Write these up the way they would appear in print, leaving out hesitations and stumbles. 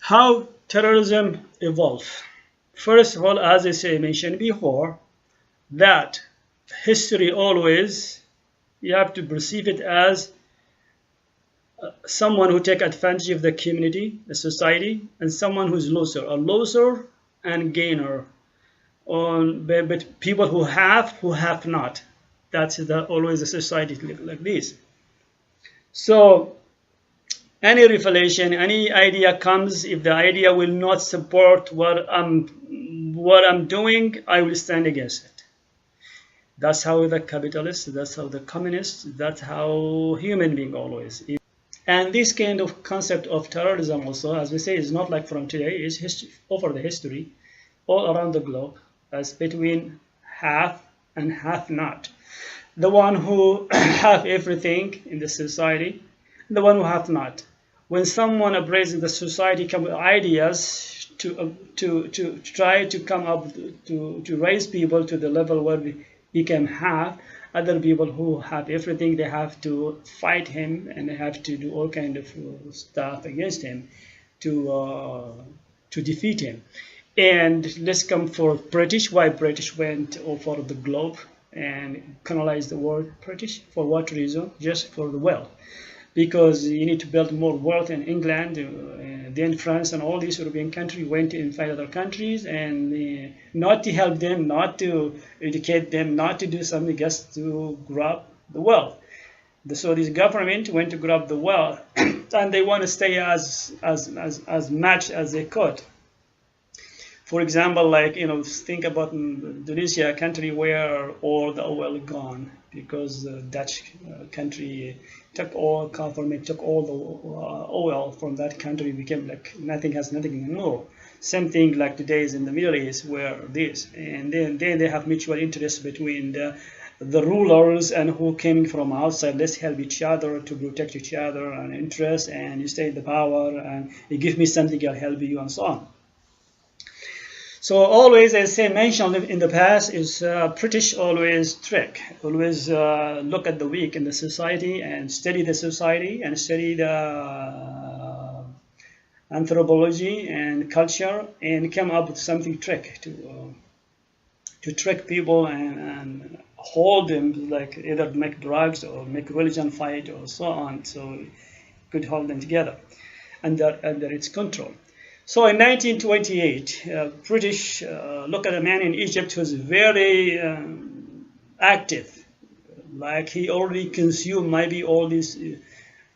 How terrorism evolved. First of all, as I mentioned before, that history always you have to perceive it as someone who take advantage of the community, the society, and someone who's a loser and gainer. But people who have not. That's always a society like this. So any revelation, any idea comes, if the idea will not support what I'm doing, I will stand against it. That's how the capitalists, that's how the communists, that's how human being always. And this kind of concept of terrorism also, as we say, is not like from today, it's history, over the history, all around the globe, as between have and have not. The one who have everything in the society, the one who have not. When someone appraises the society, come with ideas to try to come up to raise people to the level where we can have other people who have everything, they have to fight him and they have to do all kind of stuff against him to defeat him. And let's come for British. Why British went over the globe and colonized the world? British, for what reason? Just for the wealth. Because you need to build more wealth in England, then France and all these European countries went to invade other countries, and not to help them, not to educate them, not to do something, just to grab the wealth. So this government went to grab the wealth, and they want to stay as much as they could. For example, like, think about Indonesia, a country where all the oil gone because the Dutch country took all government took all the oil from that country, became like nothing anymore. Same thing like today is in the Middle East where this, and then they have mutual interest between the rulers and who came from outside. Let's help each other to protect each other and interest, and you stay in the power, and you give me something, I'll help you, and so on. So always, as I mentioned in the past, is British always trick, always look at the weak in the society and study the society and study the anthropology and culture and come up with something trick to trick people and hold them, like either make drugs or make religion fight or so on, so it could hold them together under its control. So in 1928, British look at a man in Egypt who was very active, like he already consumed maybe all these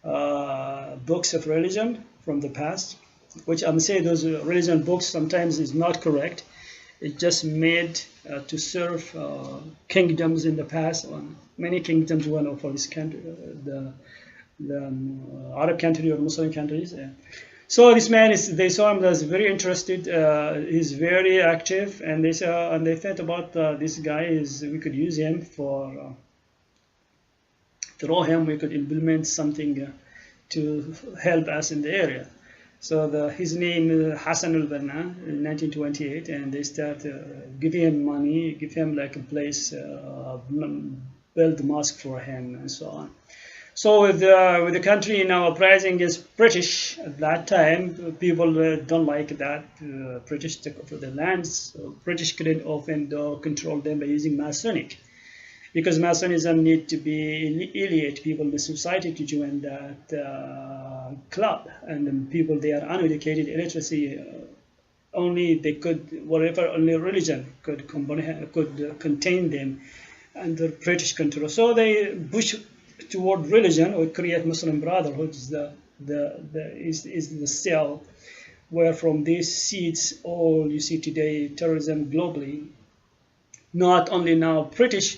books of religion from the past, which I'm saying those religion books sometimes is not correct. It's just made to serve kingdoms in the past. Many kingdoms went for this country, the Arab country or Muslim countries. So this man they saw him as very interested. He's very active, and they thought about this guy we could use him for through him we could implement something to help us in the area. So his name is Hassan al-Banna in 1928, and they start giving him money, give him like a place, build a mosque for him, and so on. So with the country now uprising is British at that time, people don't like that British took over the lands. So British couldn't often control them by using Masonic, because Masonism need to be elite people in the society to join that club, and the people they are uneducated, illiteracy, only they could whatever only religion could contain them under British control. So they push toward religion or create Muslim Brotherhood is the cell where from these seeds all you see today terrorism globally. Not only now British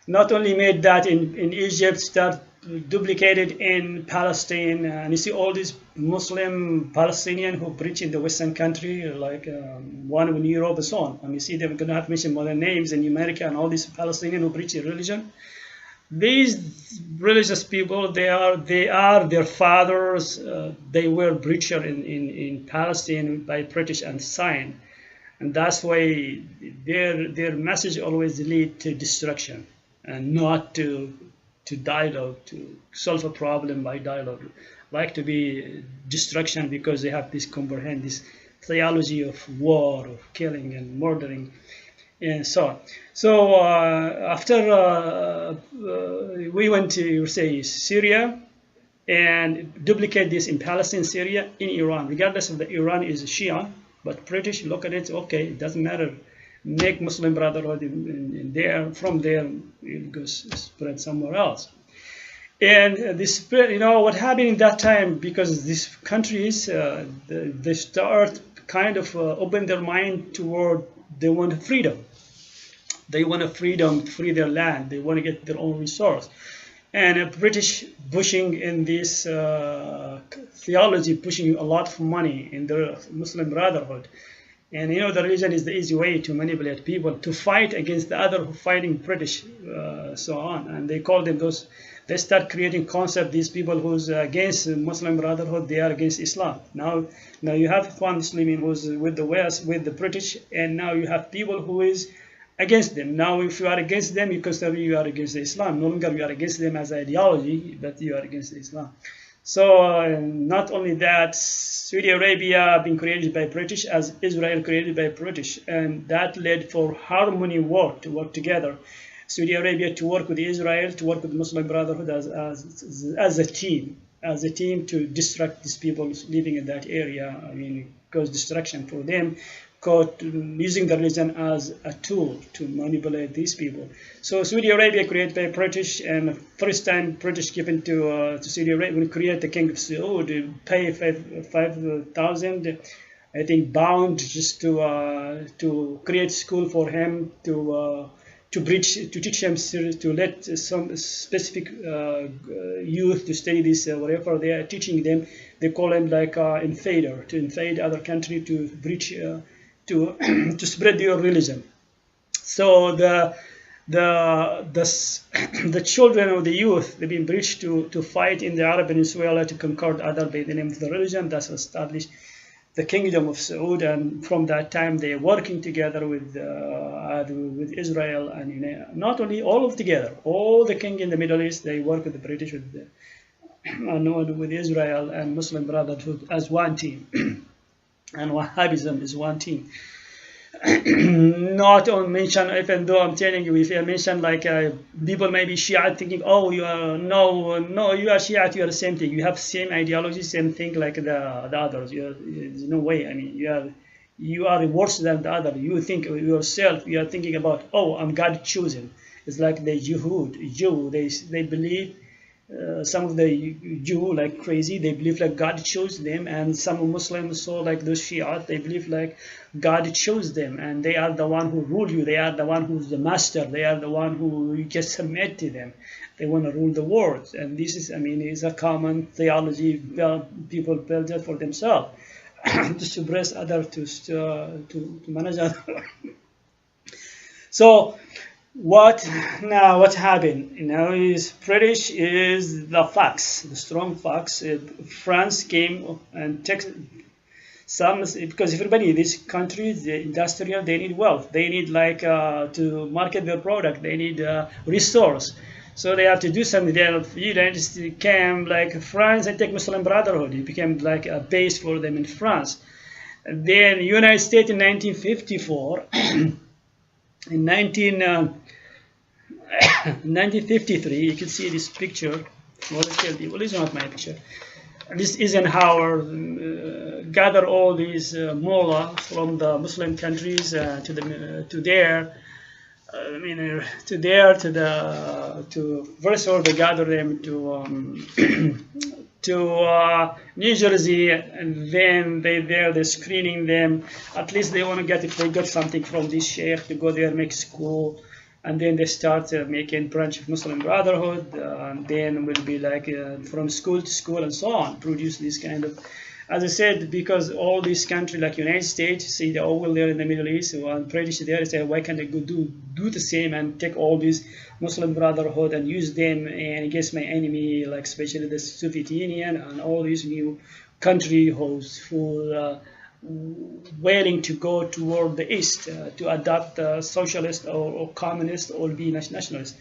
not only made that in Egypt, start duplicated in Palestine, and you see all these Muslim Palestinian who preach in the Western country, like one in Europe and so on. And you see them going to have mentioned more names in America, and all these Palestinian who preach religion. These religious people, they are their fathers. They were preacher in Palestine by British and signed, and that's why their message always lead to destruction and not to dialogue, to solve a problem by dialogue. like to be destruction, because they have this comprehend this theology of war, of killing and murdering, and so on. So after we went to, say, Syria, and duplicate this in Palestine, Syria, in Iran, regardless of the Iran is Shia, but British look at it, okay, it doesn't matter. Make Muslim Brotherhood in there, from there it goes spread somewhere else. And this, what happened in that time, because these countries, they start kind of open their mind toward, they want freedom. They want a freedom to free their land. They want to get their own resource. And British pushing in this theology, pushing a lot of money in the Muslim Brotherhood. And the religion is the easy way to manipulate people to fight against the other who fighting British, so on. And they call them those. They start creating concept. These people who's against Muslim Brotherhood, they are against Islam. Now you have Ikhwan Muslimin who's with the West, with the British, and now you have people who is against them. Now, if you are against them, you consider you are against Islam. No longer you are against them as ideology, but you are against Islam. So not only that, Saudi Arabia being created by British, as Israel created by British, and that led for harmony work to work together. Saudi Arabia to work with Israel, to work with Muslim Brotherhood as a team to distract these people living in that area. I mean, cause destruction for them, using the religion as a tool to manipulate these people. So Saudi Arabia created by British, and first time British given to Saudi Arabia, when create the King of Saudi, pay 5,000, I think, pound just to create school for him, to teach them, to let some specific youth to study this, whatever they are teaching them. They call them like invader, to invade other country, to breach, to spread your religion. So the children of the youth, they've been breached to fight in the Arab Peninsula to conquer other by the name of the religion. That's established the Kingdom of Saud, and from that time they are working together with Israel, and not only all of together, all the king in the Middle East, they work with the British, with Israel and Muslim Brotherhood as one team, and Wahhabism is one team. Not on mention, even though I'm telling you, if I mention like people may be Shia thinking, oh, you are you are Shia, you are the same thing, you have same ideology, same thing like the others. There's no way. I mean, you are worse than the other. You think yourself, you are thinking about, oh, I'm God chosen. It's like the Jew. They believe. Some of the Jew like crazy, they believe like God chose them, and some Muslims, so like those Shia, they believe like God chose them, and they are the one who rule you, they are the one who's the master, they are the one who you just submit to them, they want to rule the world. And this is, I mean, is a common theology people build it for themselves to suppress others, to manage others. So what happened is British is the fox, the strong fox. France came and took some, because everybody in these countries, the industrial, they need wealth, they need like to market their product, they need resource, so they have to do something. The United States came like France and take Muslim Brotherhood. It became like a base for them in France. And then United States in 1954 in 1953, you can see this picture. Well, it's not my picture. This Eisenhower gathered all these mullah from the Muslim countries first of all they gather them to New Jersey, and then they're screening them. At least they want to get, if they got something from this sheikh, to go there, make school, and then they start making branch of Muslim Brotherhood, and then will be like from school to school and so on, produce this kind of, as I said, because all these countries like United States, see the oil there in the Middle East, and British there, say why can't I go do the same and take all these Muslim Brotherhood and use them and against my enemy, like especially the Soviet Union and all these new countries who willing to go toward the east to adopt socialist or communist or be nationalist.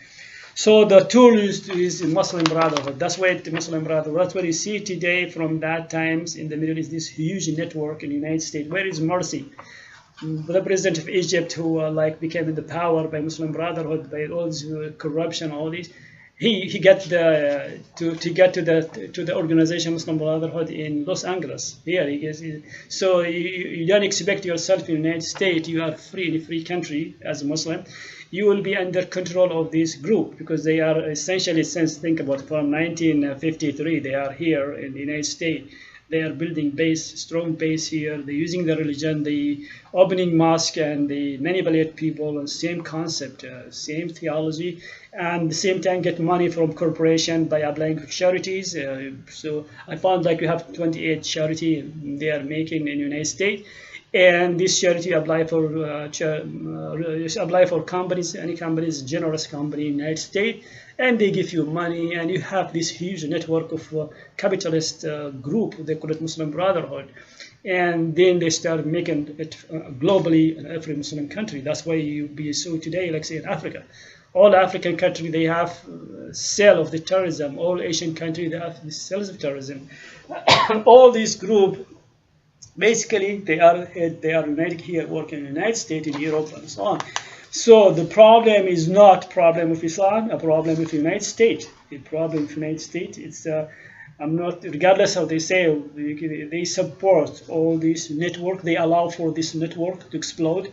So the tool is Muslim Brotherhood. That's why the Muslim Brotherhood. That's what you see today from that times in the Middle East. This huge network in the United States. Where is Morsi, the president of Egypt, who like became in the power by Muslim Brotherhood, by all this corruption, all this? He got the to get to the organization Muslim Brotherhood in Los Angeles. Here he is. So you don't expect yourself in the United States. You are free in a free country as a Muslim. You will be under control of this group because they are essentially, since think about it, from 1953 they are here in the United States. They are building base, strong base here. They're using the religion, the opening mosque, and they manipulate people. And same concept, same theology, and at the same time get money from corporation by applying charities. So I found like we have 28 charity they are making in the United States. And this charity apply for companies, any companies, generous company in the United States, and they give you money, and you have this huge network of capitalist group. They call it Muslim Brotherhood, and then they start making it globally in every Muslim country. That's why you be so today, like say in Africa, all African countries they have sale of the terrorism. All Asian countries they have the sales of terrorism. All these groups. Basically, they are united here, working in the United States, in Europe, and so on. So the problem is not problem of Islam, a problem with the United States. The problem with the United States, it's I'm not, regardless of they say, they support all this network. They allow for this network to explode.